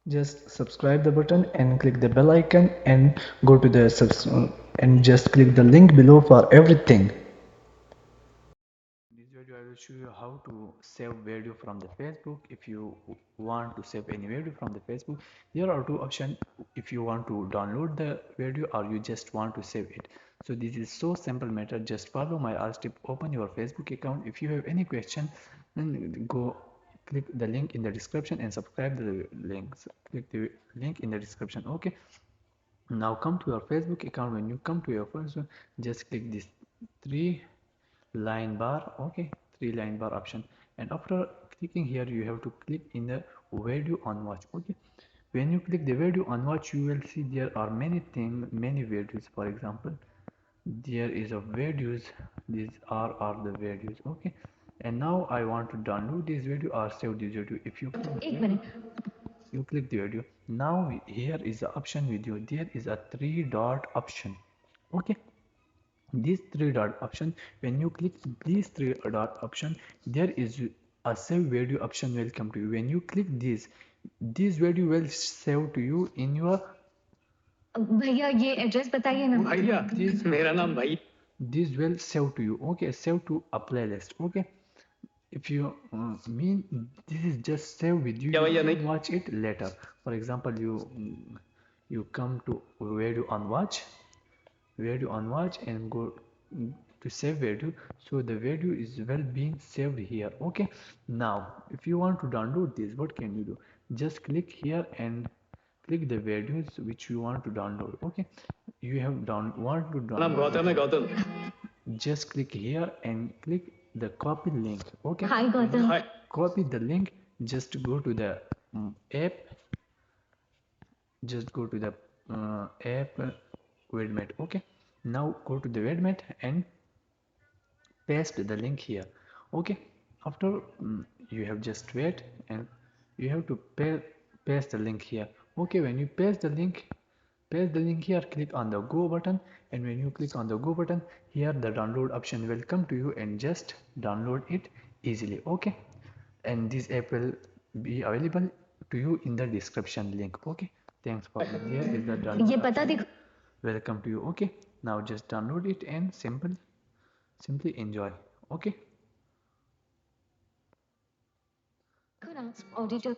Just subscribe the button and click the bell icon and go to the and just click the link below for everything. In this video I will show you how to save video from the Facebook. If you want to save any video from the Facebook, there are two options. If you want to download the video or you just want to save it. So this is so simple matter. Just follow my tip, open your Facebook account. If you have any question, then go click the link in the description and subscribe the links. Click the link in the description. Okay, now come to your Facebook account. When you come to your first one, just click this three line bar. Okay, three line bar option, and after clicking here you have to click in the video on watch. Okay, when you click the video on watch, you will see there are many things, many videos. For example, there is a videos. These are the videos. Okay, and now I want to download this video or save this video. If you click the video, now here is the option video. There is a three dot option. Okay, this three dot option, when you click this three dot option, there is a save video option will come to you. When you click this video will save to you in your भैया ये address बताइए ना भैया मेरा नाम भाई this will save to you. Okay, save to a playlist. Okay, if you mean this is just save with you, you can watch it later. For example, you come to video on watch and go to save video, so the video is well being saved here. Okay, now if you want to download this, what can you do? Just click here and click the videos which you want to download. Okay, you have want to download, just click here and click the copy link. Okay, Hi Gautam. Hi. Copy the link, just go to the app, just go to the app Widmet. Okay, now go to the Widmet and paste the link here. Okay, after you have just wait and you have to paste the link here. Okay, when you paste the link here, click on the go button, and when you click on the go button, here the download option will come to you and just download it easily. Okay, and this app will be available to you in the description link. Okay, thanks for here is the download ये पता option. देखो Welcome to you. Okay, now just download it and simply enjoy. Okay. ना auditor